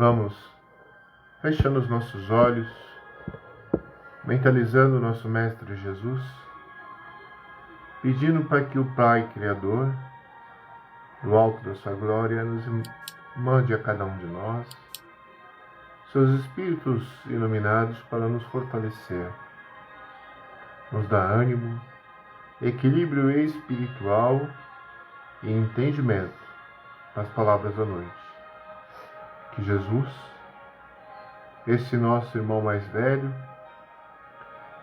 Vamos fechando os nossos olhos, mentalizando o nosso Mestre Jesus, pedindo para que o Pai Criador, do alto da sua glória, nos mande a cada um de nós seus espíritos iluminados para nos fortalecer, nos dar ânimo, equilíbrio espiritual e entendimento das palavras da noite. Que Jesus, esse nosso irmão mais velho,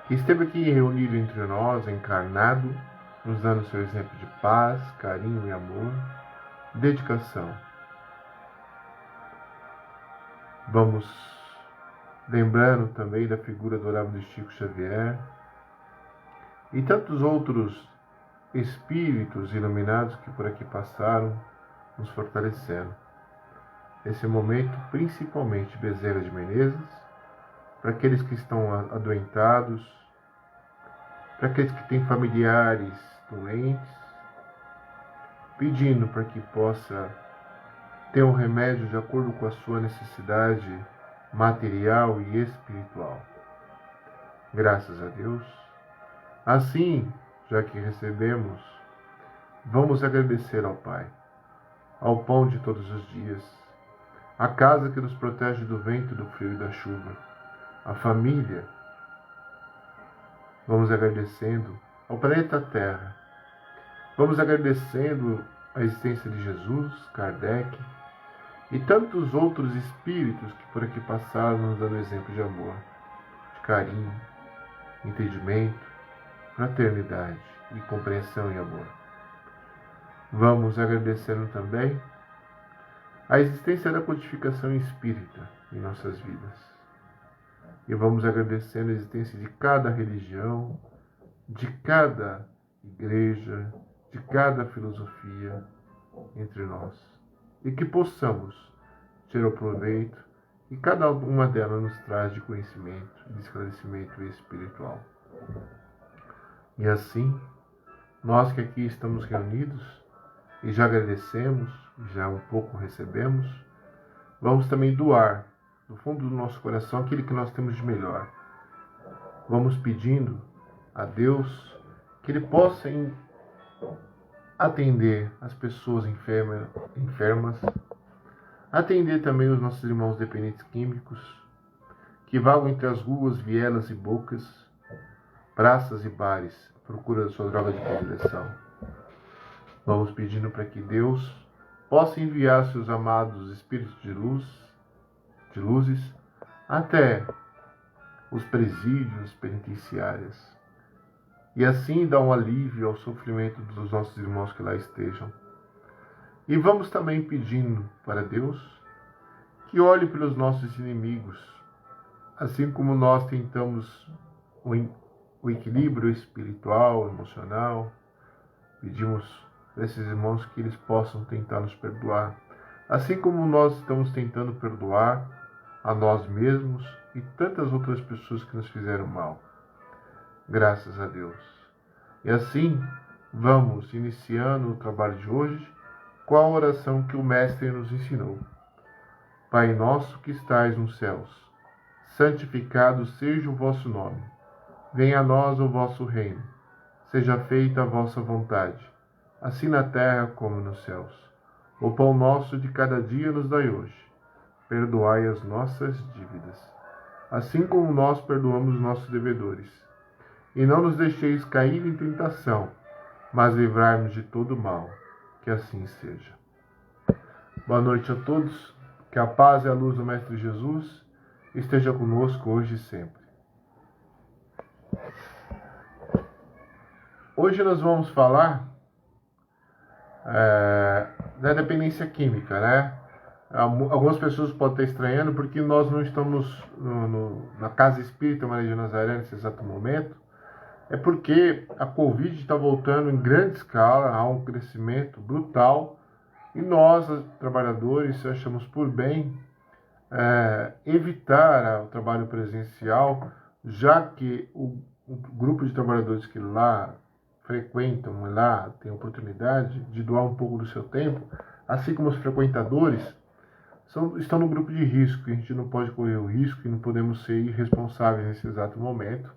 que esteve aqui reunido entre nós, encarnado, nos dando seu exemplo de paz, carinho e amor, dedicação. Vamos lembrando também da figura adorável de Chico Xavier e tantos outros espíritos iluminados que por aqui passaram, nos fortalecendo. Nesse momento, principalmente Bezerra de Menezes, para aqueles que estão adoentados, para aqueles que têm familiares doentes, pedindo para que possa ter um remédio de acordo com a sua necessidade material e espiritual. Graças a Deus. Assim, já que recebemos, vamos agradecer ao Pai, ao pão de todos os dias, à casa que nos protege do vento, do frio e da chuva, à família. Vamos agradecendo ao planeta Terra. Vamos agradecendo a existência de Jesus, Kardec e tantos outros espíritos que por aqui passaram, nos dando exemplo de amor, de carinho, entendimento, fraternidade e compreensão e amor. Vamos agradecendo também a existência da codificação espírita em nossas vidas. E vamos agradecendo a existência de cada religião, de cada igreja, de cada filosofia entre nós. E que possamos tirar o proveito e cada uma delas nos traz de conhecimento, de esclarecimento espiritual. E assim, nós que aqui estamos reunidos e já agradecemos, já um pouco recebemos, vamos também doar do fundo do nosso coração aquilo que nós temos de melhor. Vamos pedindo a Deus que Ele possa atender as pessoas enfermas, atender também os nossos irmãos dependentes químicos, que vagam entre as ruas, vielas e bocas, praças e bares, procura sua droga de predileção. Vamos pedindo para que Deus possa enviar seus amados espíritos de luzes, até os presídios penitenciários, e assim dar um alívio ao sofrimento dos nossos irmãos que lá estejam. E vamos também pedindo para Deus que olhe pelos nossos inimigos, assim como nós tentamos o equilíbrio espiritual, emocional. Pedimos para esses irmãos que eles possam tentar nos perdoar, assim como nós estamos tentando perdoar a nós mesmos e tantas outras pessoas que nos fizeram mal. Graças a Deus. E assim, vamos iniciando o trabalho de hoje com a oração que o Mestre nos ensinou. Pai nosso que estais nos céus, santificado seja o vosso nome. Venha a nós o vosso reino. Seja feita a vossa vontade, assim na terra como nos céus. O pão nosso de cada dia nos dai hoje. Perdoai as nossas dívidas, assim como nós perdoamos os nossos devedores. E não nos deixeis cair em tentação, mas livrai-nos de todo mal. Que assim seja. Boa noite a todos. Que a paz e a luz do Mestre Jesus esteja conosco hoje e sempre. Hoje nós vamos falar da dependência química, né? Algumas pessoas podem estar estranhando porque nós não estamos na Casa Espírita Maria de Nazaré nesse exato momento. É porque a Covid está voltando em grande escala, há um crescimento brutal e nós, trabalhadores, achamos por bem evitar o trabalho presencial, já que o grupo de trabalhadores que lá frequentam, lá tem a oportunidade de doar um pouco do seu tempo, assim como os frequentadores, estão no grupo de risco. A gente não pode correr o risco e não podemos ser irresponsáveis nesse exato momento.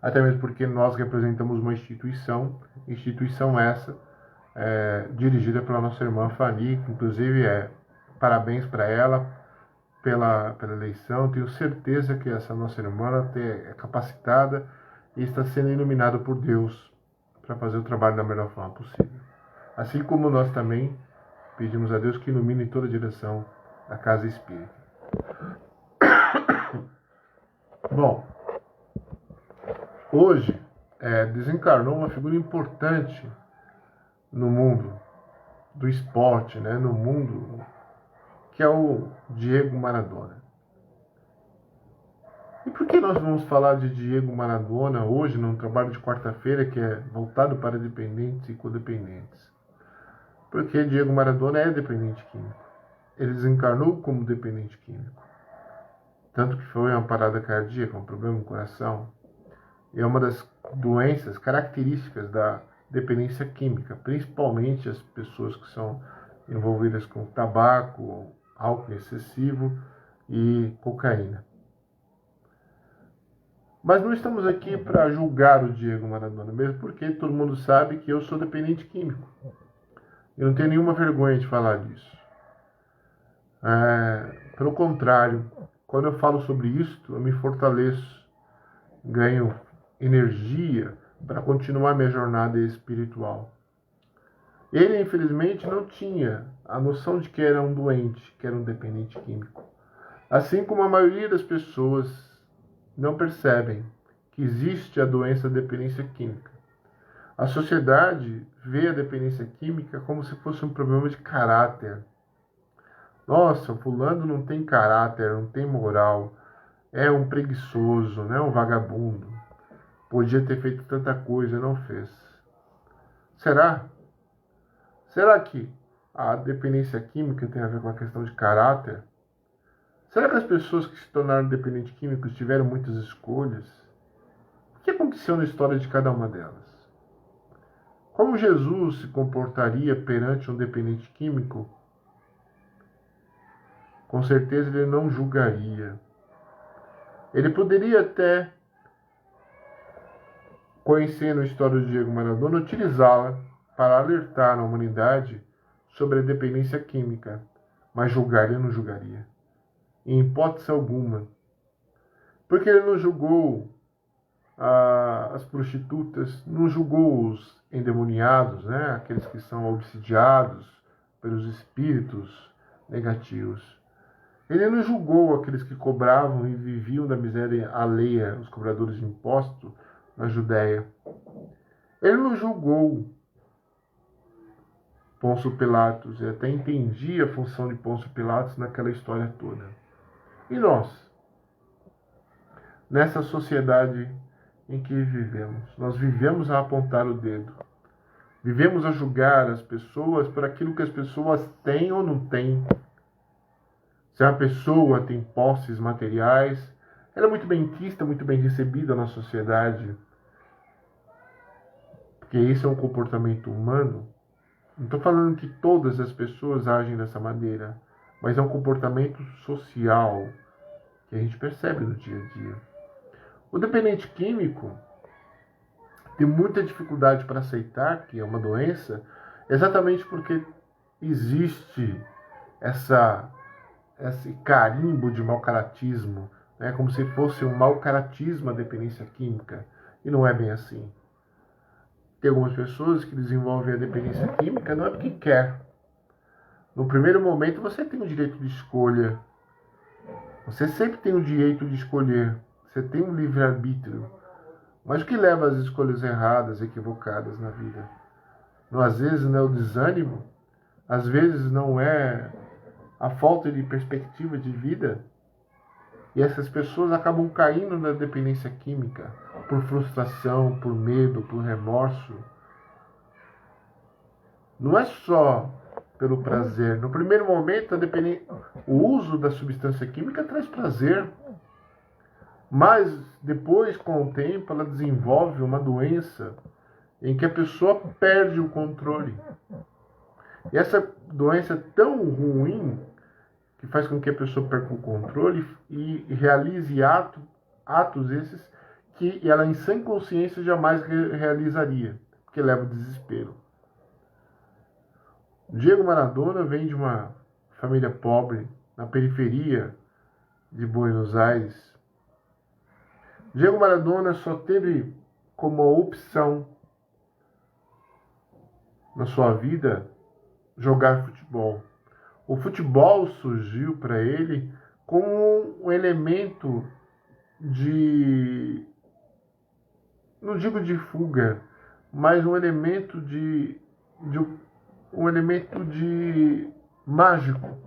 Até mesmo porque nós representamos uma instituição essa dirigida pela nossa irmã Fanny, que inclusive parabéns para ela pela eleição. Tenho certeza que essa nossa irmã é capacitada e está sendo iluminada por Deus para fazer o trabalho da melhor forma possível. Assim como nós também pedimos a Deus que ilumine toda a direção da Casa Espírita. Bom, hoje desencarnou uma figura importante no mundo do esporte, né? No mundo, que é o Diego Maradona. E por que nós vamos falar de Diego Maradona hoje, num trabalho de quarta-feira que é voltado para dependentes e codependentes? Porque Diego Maradona é dependente químico. Ele desencarnou como dependente químico. Tanto que foi uma parada cardíaca, um problema no coração. E é uma das doenças características da dependência química, principalmente as pessoas que são envolvidas com tabaco, álcool excessivo e cocaína. Mas não estamos aqui para julgar o Diego Maradona, mesmo porque todo mundo sabe que eu sou dependente químico. Eu não tenho nenhuma vergonha de falar disso. Pelo contrário, quando eu falo sobre isto, eu me fortaleço, ganho energia para continuar minha jornada espiritual. Ele, infelizmente, não tinha a noção de que era um doente, que era um dependente químico. Assim como a maioria das pessoas não percebem que existe a doença da dependência química. A sociedade vê a dependência química como se fosse um problema de caráter. Nossa, o fulano não tem caráter, não tem moral, é um preguiçoso, né? Um vagabundo. Podia ter feito tanta coisa, não fez. Será? Será que a dependência química tem a ver com a questão de caráter? Será que as pessoas que se tornaram dependentes químicos tiveram muitas escolhas? O que aconteceu na história de cada uma delas? Como Jesus se comportaria perante um dependente químico? Com certeza ele não julgaria. Ele poderia até, conhecendo a história do Diego Maradona, utilizá-la para alertar a humanidade sobre a dependência química, mas julgar ele não julgaria. Em hipótese alguma. Porque ele não julgou as prostitutas, não julgou os endemoniados, né? Aqueles que são obsidiados pelos espíritos negativos. Ele não julgou aqueles que cobravam e viviam da miséria alheia, os cobradores de imposto na Judéia. Ele não julgou Pôncio Pilatos, e até entendia a função de Pôncio Pilatos naquela história toda. E nós? Nessa sociedade em que vivemos, nós vivemos a apontar o dedo. Vivemos a julgar as pessoas por aquilo que as pessoas têm ou não têm. Se a pessoa tem posses materiais, ela é muito bem quista, muito bem recebida na sociedade. Porque isso é um comportamento humano. Não estou falando que todas as pessoas agem dessa maneira, mas é um comportamento social que a gente percebe no dia a dia. O dependente químico tem muita dificuldade para aceitar que é uma doença, exatamente porque existe esse carimbo de mau-caratismo, né? Como se fosse um mau-caratismo a dependência química, e não é bem assim. Tem algumas pessoas que desenvolvem a dependência química não é porque quer. No primeiro momento você tem o direito de escolha. Você sempre tem o direito de escolher. Você tem um livre-arbítrio. Mas o que leva às escolhas erradas, equivocadas na vida? Não, às vezes não é o desânimo, às vezes não é a falta de perspectiva de vida. E essas pessoas acabam caindo na dependência química por frustração, por medo, por remorso. Não é só pelo prazer. No primeiro momento, o uso da substância química traz prazer. Mas depois, com o tempo, ela desenvolve uma doença em que a pessoa perde o controle. E essa doença é tão ruim que faz com que a pessoa perca o controle e realize atos esses que ela em sã consciência jamais realizaria, porque leva ao desespero. Diego Maradona vem de uma família pobre, na periferia de Buenos Aires. Diego Maradona só teve como opção na sua vida jogar futebol. O futebol surgiu para ele como um elemento de, não digo de fuga, mas um elemento de mágico,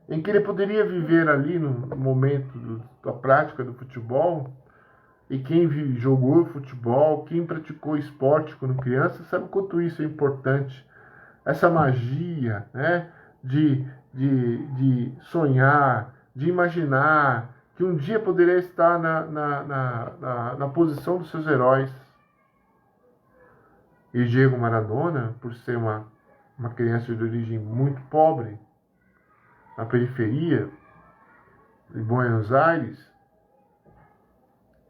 em que ele poderia viver ali no momento da prática do futebol. E quem jogou futebol, quem praticou esporte quando criança, sabe quanto isso é importante. Essa magia, né, de sonhar, de imaginar que um dia poderia estar na posição dos seus heróis. E Diego Maradona, por ser uma criança de origem muito pobre, na periferia de Buenos Aires,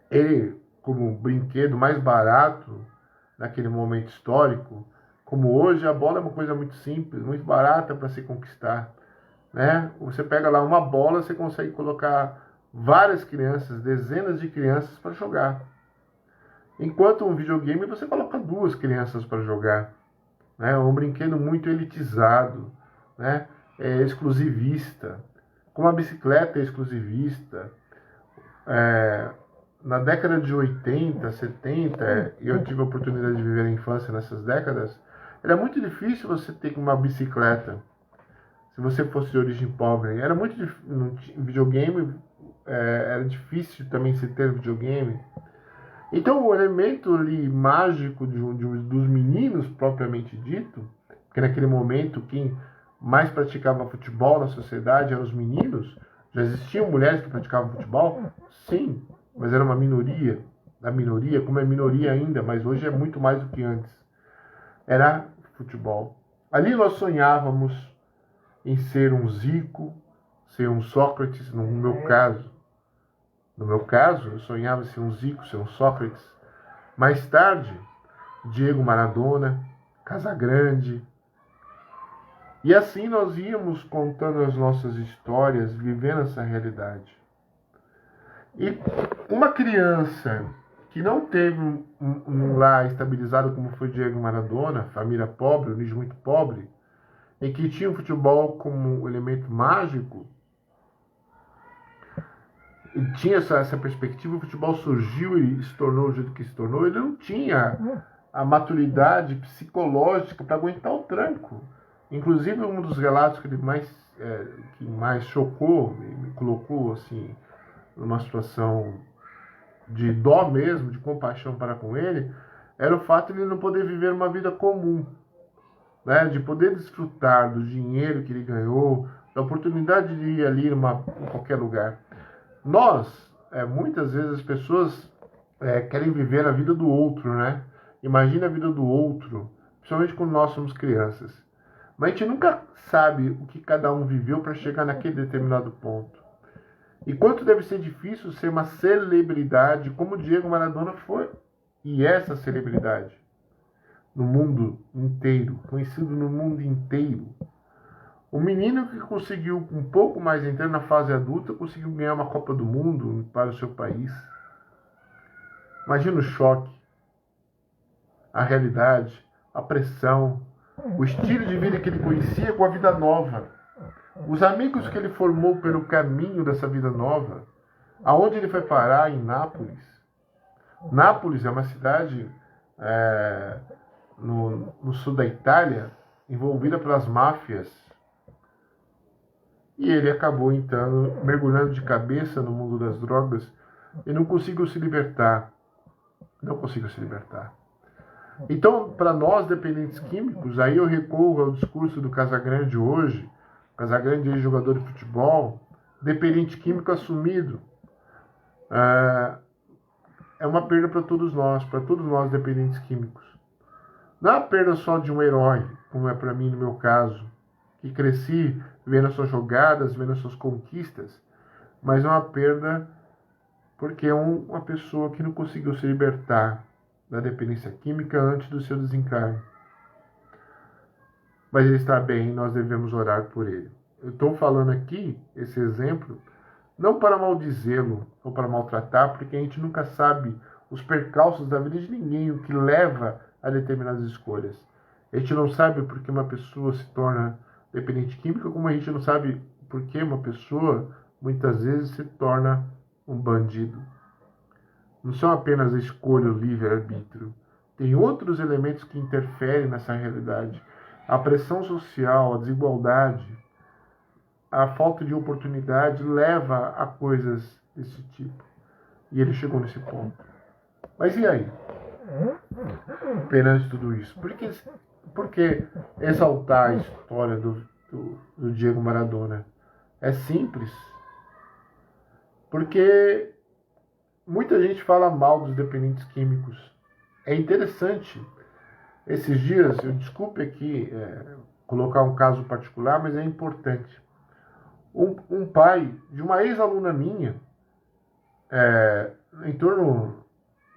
ele, como um brinquedo mais barato naquele momento histórico, como hoje, a bola é uma coisa muito simples, muito barata para se conquistar, né? Você pega lá uma bola, você consegue colocar várias crianças, dezenas de crianças para jogar. Enquanto um videogame, você coloca 2 crianças para jogar. É um brinquedo muito elitizado, né? É exclusivista. Como a bicicleta é exclusivista. Na década de 80, 70, e eu tive a oportunidade de viver a infância nessas décadas, era muito difícil você ter uma bicicleta, se você fosse de origem pobre. Era muito difícil, videogame, era difícil também se ter videogame. Então o elemento ali mágico dos meninos, propriamente dito, porque naquele momento quem mais praticava futebol na sociedade eram os meninos. Já existiam mulheres que praticavam futebol? Sim, mas era uma minoria, da minoria, como é minoria ainda, mas hoje é muito mais do que antes. Era futebol. Ali nós sonhávamos em ser um Zico, ser um Sócrates, no meu caso. No meu caso, eu sonhava em ser um Zico, ser um Sócrates. Mais tarde, Diego Maradona, Casagrande. E assim nós íamos contando as nossas histórias, vivendo essa realidade. E uma criança que não teve um lar estabilizado como foi Diego Maradona, família pobre, origem muito pobre, e que tinha o futebol como um elemento mágico, e tinha essa perspectiva, o futebol surgiu e se tornou o jeito que se tornou, ele não tinha a maturidade psicológica para aguentar o tranco. Inclusive, um dos relatos que mais chocou, me colocou assim, numa situação de dó mesmo, de compaixão para com ele, era o fato de ele não poder viver uma vida comum, né? De poder desfrutar do dinheiro que ele ganhou, da oportunidade de ir ali em qualquer lugar. Nós, muitas vezes as pessoas querem viver a vida do outro, né? Imagina a vida do outro, principalmente quando nós somos crianças. Mas a gente nunca sabe o que cada um viveu para chegar naquele determinado ponto. E quanto deve ser difícil ser uma celebridade como Diego Maradona foi. E essa celebridade no mundo inteiro, conhecido no mundo inteiro. O menino que conseguiu, um pouco mais entrando na fase adulta, conseguiu ganhar uma Copa do Mundo para o seu país. Imagina o choque, a realidade, a pressão, o estilo de vida que ele conhecia com a vida nova. Os amigos que ele formou pelo caminho dessa vida nova. Aonde ele foi parar? Em Nápoles. Nápoles é uma cidade no sul da Itália, envolvida pelas máfias. E ele acabou, então, mergulhando de cabeça no mundo das drogas e não conseguiu se libertar. Não conseguiu se libertar. Então, para nós, dependentes químicos, aí eu recorro ao discurso do Casagrande hoje. Casagrande é jogador de futebol, dependente químico assumido. É uma perda para todos nós dependentes químicos. Não é a perda só de um herói, como é para mim no meu caso, que cresci vendo as suas jogadas, vendo as suas conquistas, mas é uma perda porque é uma pessoa que não conseguiu se libertar da dependência química antes do seu desencarne. Mas ele está bem, nós devemos orar por ele. Eu estou falando aqui, esse exemplo, não para maldizê-lo ou para maltratar, porque a gente nunca sabe os percalços da vida de ninguém, o que leva a determinadas escolhas. A gente não sabe por que uma pessoa se torna dependente química, como a gente não sabe por que uma pessoa, muitas vezes, se torna um bandido. Não são apenas a escolha, o livre-arbítrio. Tem outros elementos que interferem nessa realidade. A pressão social, a desigualdade, a falta de oportunidade leva a coisas desse tipo. E ele chegou nesse ponto. Mas e aí? Perante tudo isso? Por que exaltar a história do Diego Maradona? É simples. Porque muita gente fala mal dos dependentes químicos. É interessante. Esses dias, eu desculpe aqui colocar um caso particular, mas é importante. Um pai de uma ex-aluna minha, em torno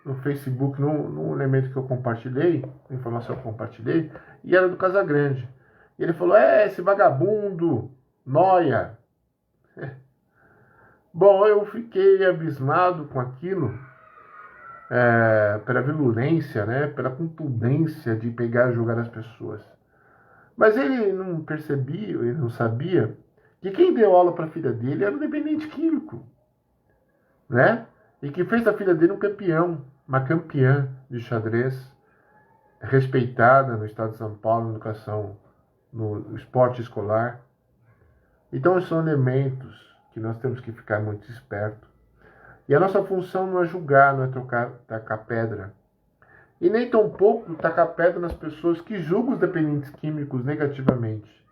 no Facebook, num elemento que eu compartilhei, informação que eu compartilhei, e era do Casagrande. E ele falou, esse vagabundo, nóia. Bom, eu fiquei abismado com aquilo, pela violência, né, pela contundência de pegar e jogar as pessoas. Mas ele não percebia, ele não sabia que quem deu aula para a filha dele era um dependente químico, né? E que fez da filha dele um campeão, uma campeã de xadrez, respeitada no estado de São Paulo, na educação, no esporte escolar. Então, são elementos que nós temos que ficar muito espertos. E a nossa função não é julgar, não é tacar pedra. E nem tampouco tacar pedra nas pessoas que julgam os dependentes químicos negativamente.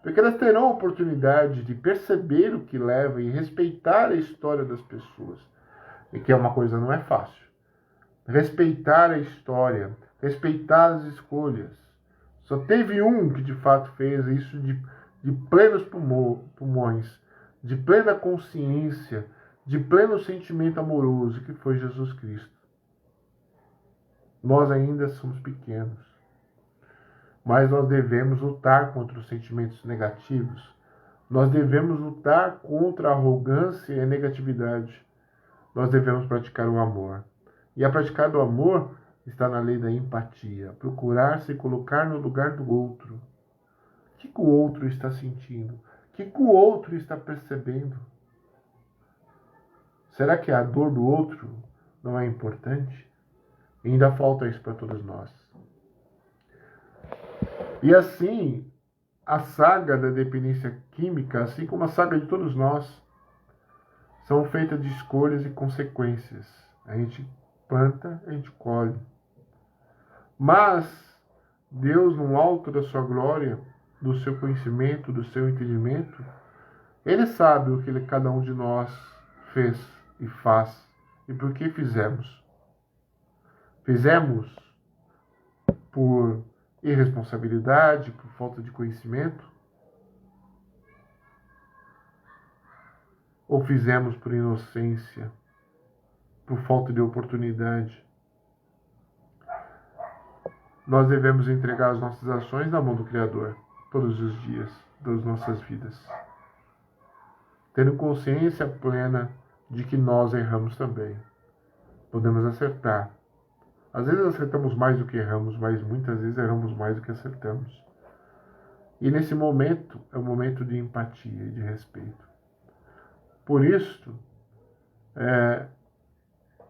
Porque elas terão a oportunidade de perceber o que leva e respeitar a história das pessoas. E que é uma coisa não é fácil. Respeitar a história, respeitar as escolhas. Só teve um que de fato fez isso de plenos pulmões, de plena consciência, de pleno sentimento amoroso, que foi Jesus Cristo. Nós ainda somos pequenos, mas nós devemos lutar contra os sentimentos negativos. Nós devemos lutar contra a arrogância e a negatividade. Nós devemos praticar o amor. E a praticar do amor está na lei da empatia. Procurar se colocar no lugar do outro. O que o outro está sentindo? O que o outro está percebendo? Será que a dor do outro não é importante? E ainda falta isso para todos nós. E assim, a saga da dependência química, assim como a saga de todos nós, são feitas de escolhas e consequências. A gente planta, a gente colhe. Mas Deus, no alto da sua glória, do seu conhecimento, do seu entendimento, Ele sabe o que cada um de nós fez e faz e por que fizemos. Fizemos por irresponsabilidade, por falta de conhecimento? Ou fizemos por inocência, por falta de oportunidade? Nós devemos entregar as nossas ações na mão do Criador, todos os dias das nossas vidas, tendo consciência plena de que nós erramos também. Podemos acertar. Às vezes acertamos mais do que erramos, mas muitas vezes erramos mais do que acertamos. E nesse momento, é um momento de empatia e de respeito. Por isso,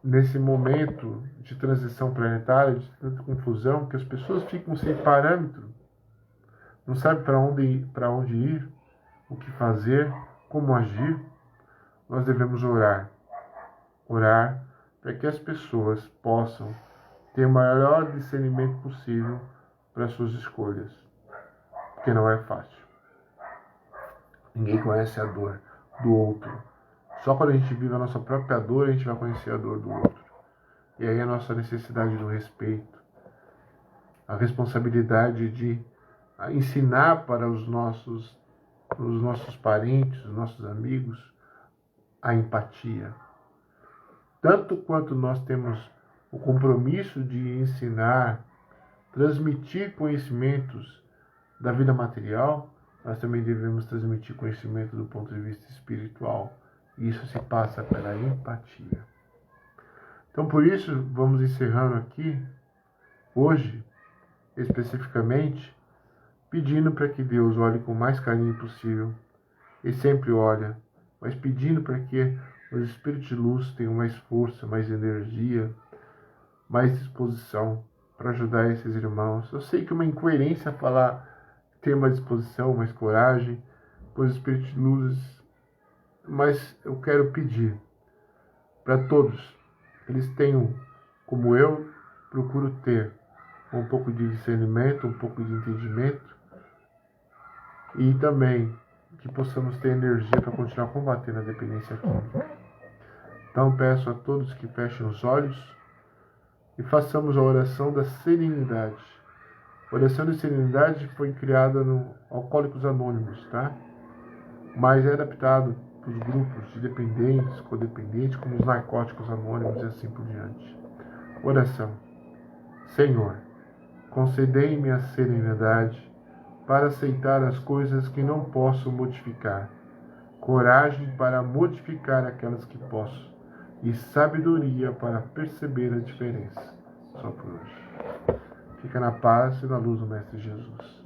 nesse momento de transição planetária, de tanta confusão, que as pessoas ficam sem parâmetro, não sabem para onde ir, o que fazer, como agir, nós devemos orar. Orar para que as pessoas possam ter o maior discernimento possível para as suas escolhas. Porque não é fácil. Ninguém conhece a dor do outro. Só quando a gente vive a nossa própria dor, a gente vai conhecer a dor do outro. E aí a nossa necessidade do respeito, a responsabilidade de ensinar para os nossos os nossos parentes, os nossos amigos, a empatia. Tanto quanto nós temos o compromisso de ensinar, transmitir conhecimentos da vida material, nós também devemos transmitir conhecimento do ponto de vista espiritual. E isso se passa pela empatia. Então, por isso, vamos encerrando aqui, hoje, especificamente, pedindo para que Deus olhe com o mais carinho possível. Ele sempre olha, mas pedindo para que os espíritos de luz tenham mais força, mais energia, mais disposição para ajudar esses irmãos. Eu sei que é uma incoerência falar ter mais disposição, mais coragem, pois os espíritos de luz, mas eu quero pedir para todos que eles tenham, como eu procuro ter, um pouco de discernimento, um pouco de entendimento, e também que possamos ter energia para continuar combatendo a dependência química. Então peço a todos que fechem os olhos e façamos a oração da serenidade. A oração de serenidade foi criada no Alcoólicos Anônimos, tá? Mas é adaptado para os grupos de dependentes, codependentes, como os narcóticos anônimos e assim por diante. Oração. Senhor, concedei-me a serenidade para aceitar as coisas que não posso modificar, coragem para modificar aquelas que posso, e sabedoria para perceber a diferença. Só por hoje. Fica na paz e na luz do Mestre Jesus.